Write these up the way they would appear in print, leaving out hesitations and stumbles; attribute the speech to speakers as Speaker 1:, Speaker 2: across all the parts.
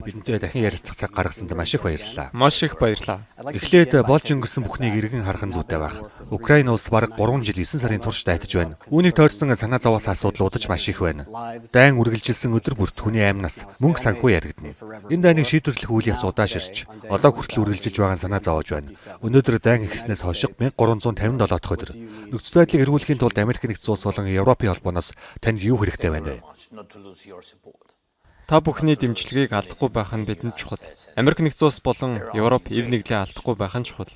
Speaker 1: Бидэнтэй дахин ярилцах цаг гаргасанд маш их баярлалаа.
Speaker 2: Маш их баярлалаа.
Speaker 1: Эхлээд болж өнгөрсөн бүхнийг эргэн харах нь зүйтэй байх. Украин улс бараг 3 жил 9 сарын турш дайтаж байна. Үүнийг тойрсон санаа зовоос асуудлуудаж маш их байна. Дайн үргэлжилсэн өдөр бүрт хүний аймнаас мөнгө санхүү яригдана. Энэ дайныг шийдвэрлэх үйл явц удааширч одоо хүртэл үргэлжилж байгаа санаа зовоож байна. Өнөөдөр дайн ихснээс хойш 1357 дахь өдөр. Нөхцөл байдлыг эргүүлэхийн тулд Америк нэгдсэн улс болон Европын холбооноос танд юу хэрэгтэй байна вэ?
Speaker 2: Та бүхний дэмжлэгийг алдахгүй байх нь бидэнд чухал. Америк нэгдсэн улс болон Европ эв нэглээ алдахгүй байх нь чухал.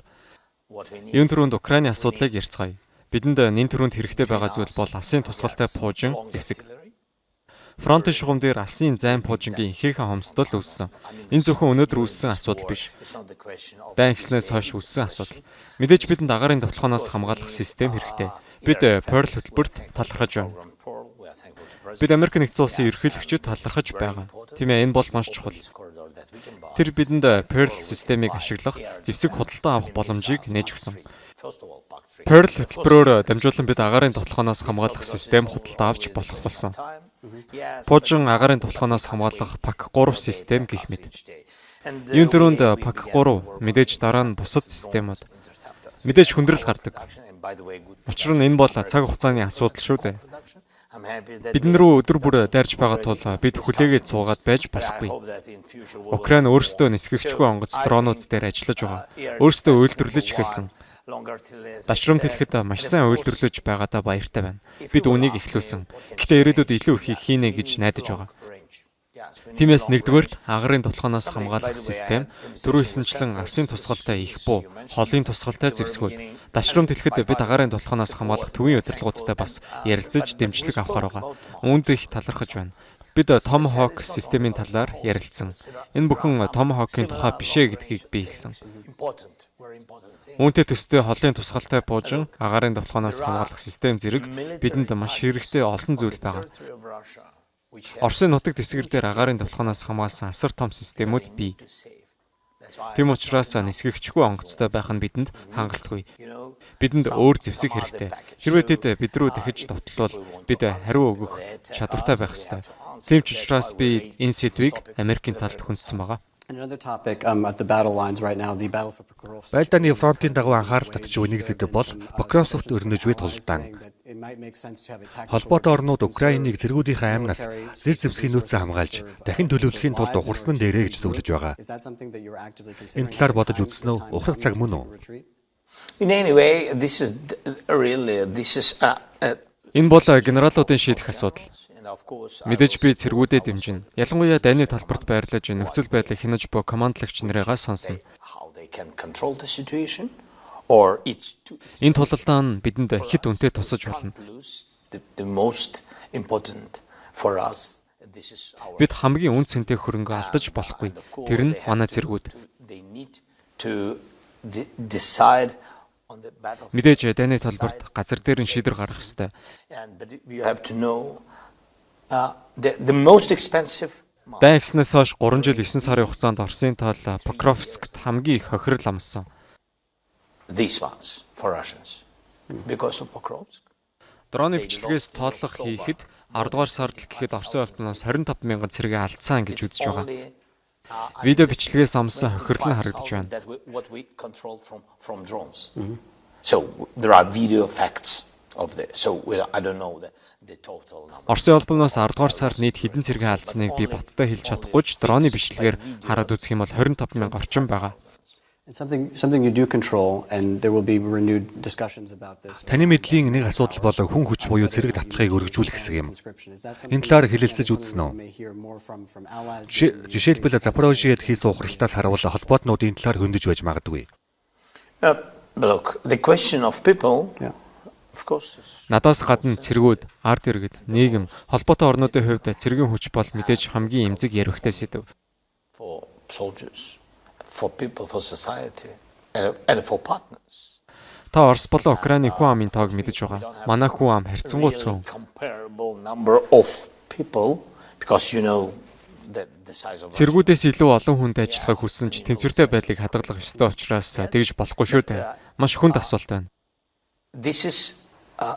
Speaker 2: Юун төрөнд Украины асуудлыг ярьцгаая. Бидэнд нэн төрөнд хэрэгтэй байгаа зүйл бол алсын тусгалтай пуужин зэвсэг. Фронтын шугам дээр алсын зайн пуужингийн ихээхэн хомсдол үүссэн. Энэ зөвхөн өнөөдөр үүссэн асуудал биш. Дайн ихснээс хойш үүссэн асуудал. Мэдээж бидэнд агаарын довтлохоноос хамгаалах систем хэрэгтэй. Бид Pearl хөтөлбөрт талархаж байна. Бид Америк нэгдсэн улсын ерөнхийлөгчөд талархаж байгаа. Тийм ээ, энэ бол маш чухал. Тэр бидэнд Pearl системийг ашиглах, зэвсэг худалдан авах боломжийг нээж өгсөн. Pearl хөтөлбөрөөр дамжуулан бид агаарын довтлохоноос хамгаалах систем худалдан авч болох болсон. Пуужин агаарын довтлохоноос хамгаалах PAC3 систем гэх мэт. Юун төрөнд PAC3 мэдээж дараа нь бусад системууд. Мэдээж хүндрэл гардаг. Учир нь энэ бол цаг хугацааны асуудал шүү дээ. Бидэн рүү өдөр бүр дайрч байгаа тул бид хүлээгээд суугаад байж болохгүй. Украин өөрсдөө нисгэгчгүй онгоц дронууд дээр ажиллаж байгаа. Өөрсдөө үйлдвэрлэж эхэлсэн. Дашрамт хэлэхэд маш сайн үйлдвэрлэж байгаадаа баяртай байна. Бид үүнийг эхлүүлсэн. Гэхдээ ирээдүйд илүү ихийг хийнэ гэж найдаж байгаа. Тиймээс нэгдүгээрт агаарын довтлохоноос хамгаалах систем, дөрөв хэсэнчлэн алсын тусгалтай их буу, холын тусгалтай зэвсгүүд. Дашрамт хэлэхэд бид агаарын довтлохоноос хамгаалах төвийн удирдлагуудтай бас ярилцаж дэмжлэг авахар байгаа. Үүнд их талархаж байна. Бид Tomahawk системийн талаар ярилцсан. Энэ бүхэн Tomahawk-ийн тухай биш ээ гэдгийг би хэлсэн. Үүнтэй төстэй холын тусгалтай пуужин, агаарын довтлохоноос хамгаалах систем зэрэг бидэнд маш хэрэгтэй олон зүйл байгаа. Оросын нутаг дэвсгэр дээр агаарын довтлохоноос хамгаалсан асар том системүүд бий. Тэм учраас нисгэгчгүй онгоцтой байх нь бидэнд хангалтгүй. Бидэнд өөр зэвсэг хэрэгтэй. Хэрвээ тэд бид рүү дахиж довтлол бид хариу өгөх чадвартай байх ёстой. Тийм ч учраас би энэ сэдвийг Америкийн талд хүндсэн байгаа.
Speaker 1: Байлдааны фронтын дагуу анхаарал татчих нэг зэдэв бол Покровскт өрнөж буй тулдаан. Холбоотой орнууд Украиныг цэргүүдийнхээ аймнаас зэр зэвсгийн нөөцөө хамгаалж дахин төлөвлөхийн тулд ухарсан дээрээ гэж зөвлөж байгаа. Энэ талаар бодож үзсэн үү? Ухрах цаг мөн үү?
Speaker 2: Энэ бол генералуудын шийдэх асуудал. Мэдээж би цэргүүдэд дэмжинэ. Ялангуяа дайны талбарт байрлаж нөхцөл байдлыг хянаж буй командлагч нарыгаа сонсно. Энэ тулалдаан бидэнд хэд үнэтэй тусаж болно. Бид хамгийн үн цэнтэй хөрөнгө алдаж болохгүй. Тэр нь манай цэргүүд. Мэдээж дайны талбарт газар дээр нь шийдвэр гаргах ёстой. Дайн ихснээс хойш 3 жил 9 сарын хугацаанд Оросын тал Покровскт хамгийн их хохирол амссан. Дроны бичлэгээс тооллого хийхэд 10 дугаар сард л гэхэд Оросын албанаас 25 мянган цэргээ алдсан гэж үзэж байгаа. Видео бичлэгээс амссан хохирол нь харагдаж байна. Оросын албанаас 10 дугаар сард нийт хэдэн цэргээ алдсныг би боттой хэлж чадахгүй ч дроны бичлэгээр хараад үзэх юм бол 25 мянга орчим байгаа.
Speaker 1: Таны мэдлийн нэг асуудал бол хүн хүч буюу цэрэг татлагыг өргөжүүлэх хэсэг юм. Энэ талаар хэлэлцэж үзсэн үү? Жишээлбэл Запорожьед хийсэн ухралтаас харуул холбоотнуудын талаар хөндөж байж магадгүй. Надаас гадна цэргүүд, ард иргэд, нийгэм, холбоотой орнуудын хувьд цэргийн хүч бол мэдээж хамгийн эмзэг яригтэй сэдэв. Та Орос болон Украины хүн амын тоог мэдэж байгаа. Манай хүн ам харьцангуй цөөн. Цэргүүдээс илүү олон хүнд ажиллахыг хүссэн ч тэнцвэртэй байдлыг хадгалах ёстой учраас тэгж болохгүй шүү дээ. Маш хүнд асуулт байна.
Speaker 3: This is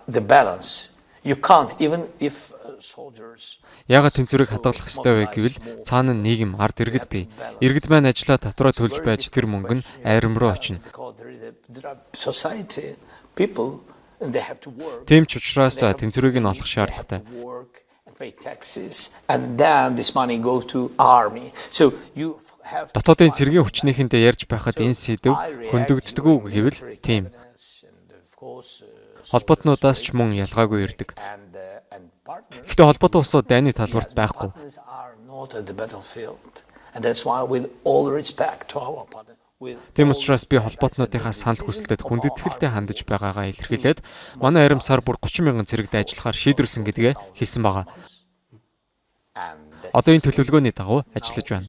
Speaker 3: the balance. You can't, even if
Speaker 2: Яагаад тэнцвэрийг хадгалах ёстой вэ гэвэл цаана нь нийгэм, ард иргэд бий. Иргэд маань ажиллаа татвараа төлж байж тэр мөнгө нь айрам руу очино. Тийм ч учраас тэнцвэрийг нь олох шаардлагатай. Дотоодын цэргийн хүчнийхэндээ ярьж байхад энэ сэдв хөндөгддөг үү гэвэл тийм. Холбоотнуудаас ч мөн ялгаагүй ирдэг. Гэхдээ холбоотой улсууд дайны талбарт байхгүй. Тийм учраас би холбоотнуудынхаа санал хүсэлтэд хүндэтгэлтэй хандаж байгаагаа илэрхийлээд манай арим сар бүр 30 мянган цэрэгт ажиллахаар шийдвэрсэн гэдгээ хэлсэн байгаа. Одоо энэ төлөвлөгөөний дагуу ажиллаж байна.